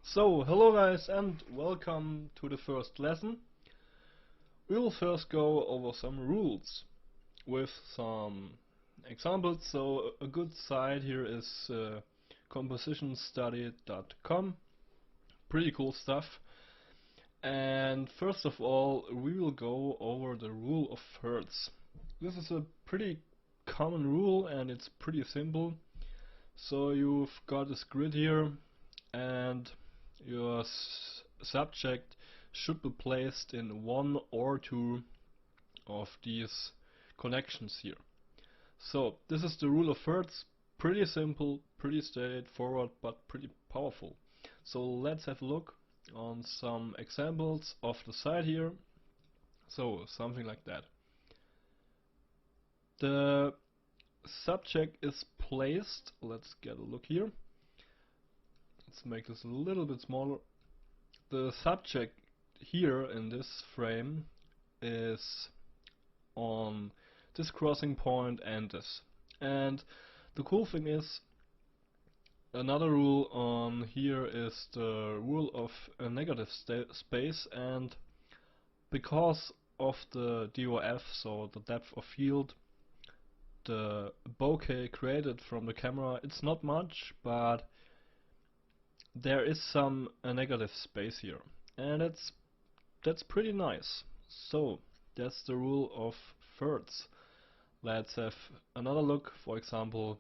So, hello guys and welcome to the first lesson. We will first go over some rules with some examples. So a good site here is compositionstudy.com. Pretty cool stuff. And first of all, we will go over the rule of thirds. This is a pretty common rule and it's pretty simple. So you've got this grid here and your subject should be placed in one or two of these connections here. So this is the rule of thirds. Pretty simple, pretty straightforward, but pretty powerful. So let's have a look on some examples of the side here. So something like that. The subject is placed. Let's get a look here. Let's make this a little bit smaller. The subject here in this frame is on this crossing point and this. And the cool thing is, another rule on here is the rule of a negative space, and because of the DOF, so the depth of field, the bokeh created from the camera, it's not much, but there is some negative space here, and that's pretty nice. So that's the rule of thirds. Let's have another look. For example,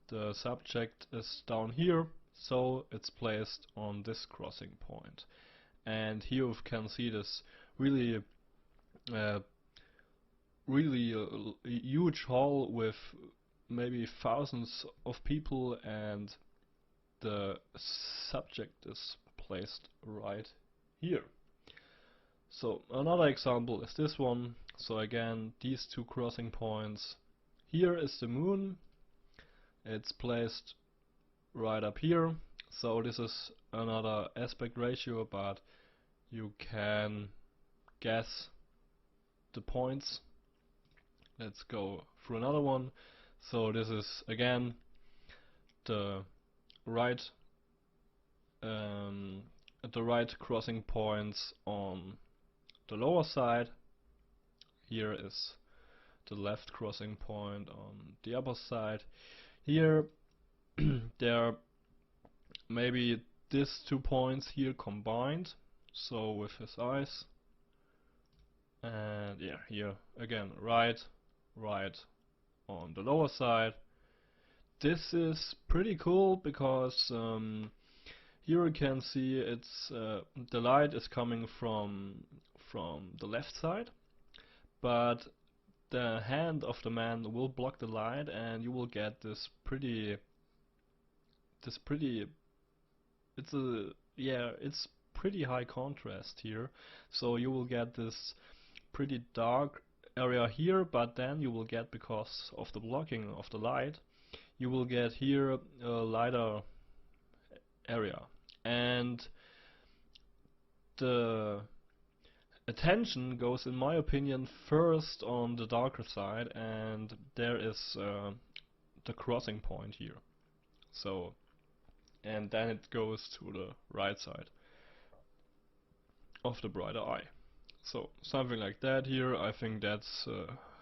the subject is down here, so it's placed on this crossing point, and here you can see this really huge hall with maybe thousands of people, and the subject is placed right here. So another example is this one. So again, these two crossing points. Here is the moon. It's placed right up here. So this is another aspect ratio, but you can guess the points. Let's go through another one. So this is again the right crossing points on the lower side. Here is the left crossing point on the upper side. Here there are maybe these 2 points here combined, so with his eyes. And yeah, here again right on the lower side. This is pretty cool because here you can see it's the light is coming from the left side, but the hand of the man will block the light, and you will get this pretty it's pretty high contrast here. So you will get this pretty dark area here, but then you will get, because of the blocking of the light, you will get here a lighter area, and the attention goes, in my opinion, first on the darker side, and there is the crossing point here. So, and then it goes to the right side of the brighter eye. So something like that here. I think that's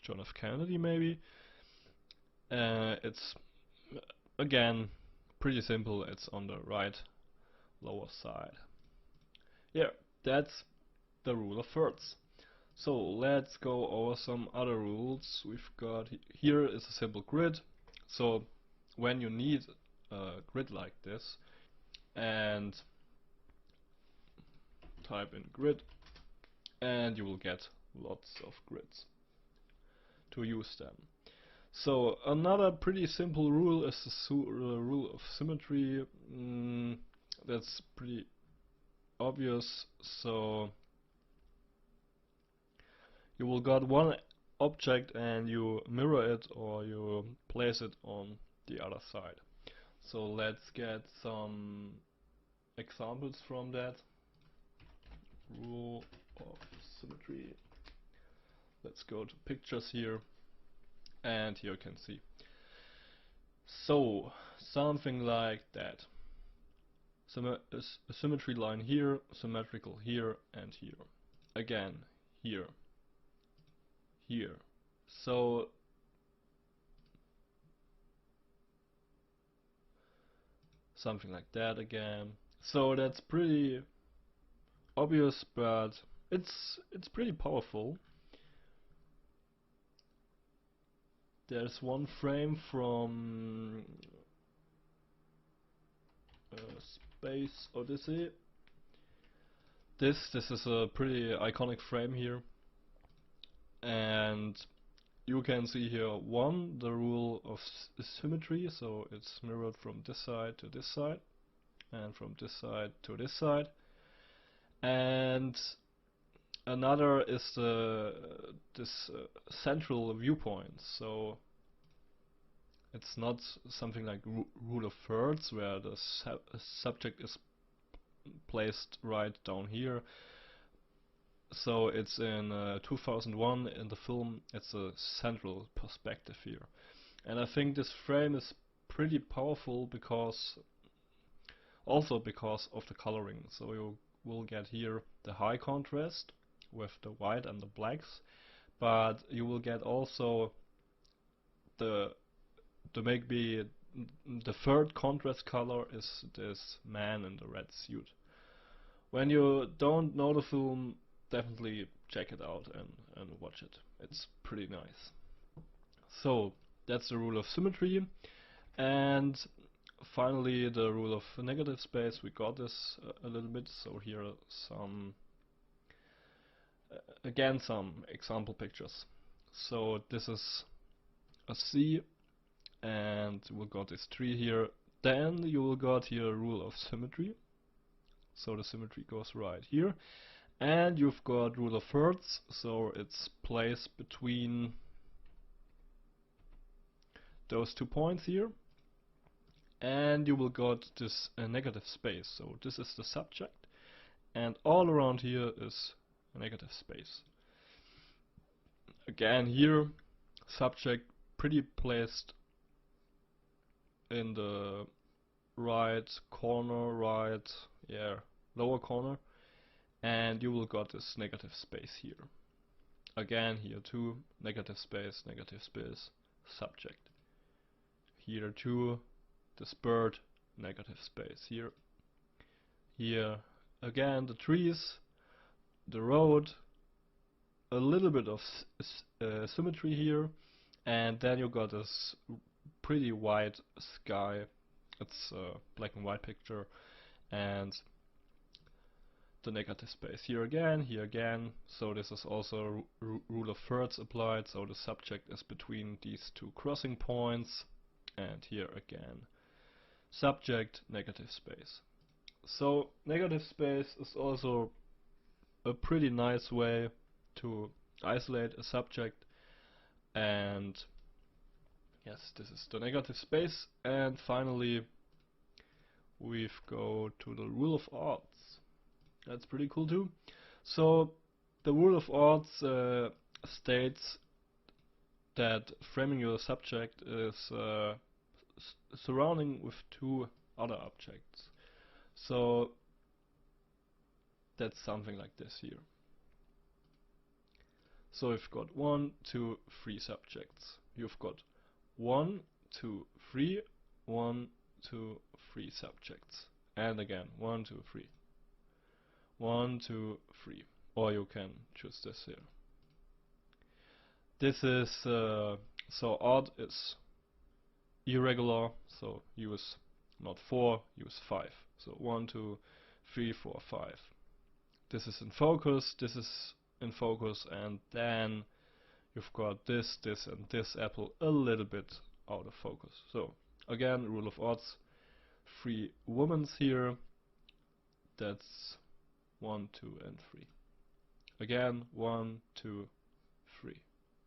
John F. Kennedy maybe. It's again pretty simple. It's on the right lower side. Yeah, that's the rule of thirds. So let's go over some other rules. We've got here is a simple grid. So when you need a grid like this, and type in grid, and you will get lots of grids to use them. So another pretty simple rule is the rule of symmetry. That's pretty obvious. So you will got one object and you mirror it, or you place it on the other side. So let's get some examples from that rule of symmetry. Let's go to pictures here, and here you can see. So something like that. a symmetry line here, symmetrical here and here. Again, here, here. So something like that again. So that's pretty obvious, but it's pretty powerful. There's one frame from Space Odyssey. This is a pretty iconic frame here, and you can see here one, the rule of symmetry, so it's mirrored from this side to this side and from this side to this side, and another is this central viewpoint. So it's not something like rule of thirds where the subject is placed right down here. So it's in 2001 in the film, it's a central perspective here. And I think this frame is pretty powerful because of the coloring. So you will get here the high contrast with the white and the blacks, but you will get also the third contrast color is this man in the red suit. When you don't know the film, definitely check it out and watch it. It's pretty nice. So that's the rule of symmetry, and finally the rule of negative space. We got this a little bit, so here are some again some example pictures. So this is a sea, and we got this tree here. Then you will got here a rule of symmetry, so the symmetry goes right here, and you've got rule of thirds, so it's placed between those 2 points here, and you will got this negative space, so this is the subject, and all around here is a negative space. Again here, subject pretty placed in the right corner, lower corner, and you will got this negative space here. Again here too, negative space, subject. Here too, this bird, negative space here. Here again the trees, the road, a little bit of symmetry here, and then you got this pretty white sky. It's a black and white picture, and the negative space here again. So this is also rule of thirds applied, so the subject is between these 2 crossing points, and here again subject, negative space. So negative space is also a pretty nice way to isolate a subject, and yes, this is the negative space. And finally we've go to the rule of odds. That's pretty cool too. So the rule of odds states that framing your subject is surrounding with 2 other objects. So that's something like this here. So you've got 1, 2, 3 subjects. You've got 1, 2, 3, 1, 2, 3 subjects. And again 1, 2, 3. 1, 2, 3. Or you can choose this here. This is so odd is irregular, so use not 4, use 5. So 1, 2, 3, 4, 5. This is in focus, this is in focus, and then you've got this and this apple a little bit out of focus. So again, rule of odds, 3 womens here, that's 1, 2 and 3. Again 1, 2, 3.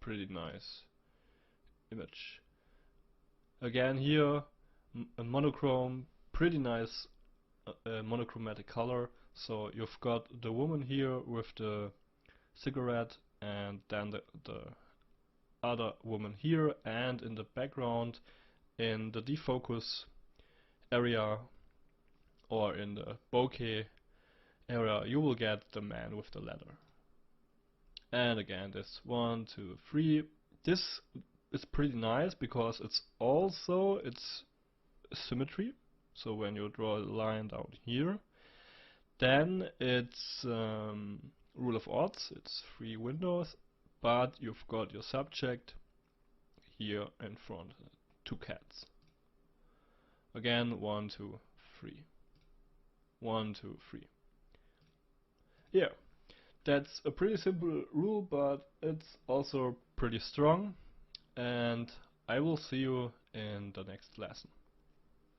Pretty nice image. Again here a monochrome, pretty nice monochromatic color. So you've got the woman here with the cigarette, and then the other woman here, and in the background in the defocus area or in the bokeh area, you will get the man with the ladder. And again, this 1, 2, 3. This is pretty nice because it's symmetry. So when you draw a line down here, then it's rule of odds. It's 3 windows, but you've got your subject here in front, 2 cats. Again, 1, 2, 3. 1, 2, 3. Yeah, that's a pretty simple rule, but it's also pretty strong. And I will see you in the next lesson.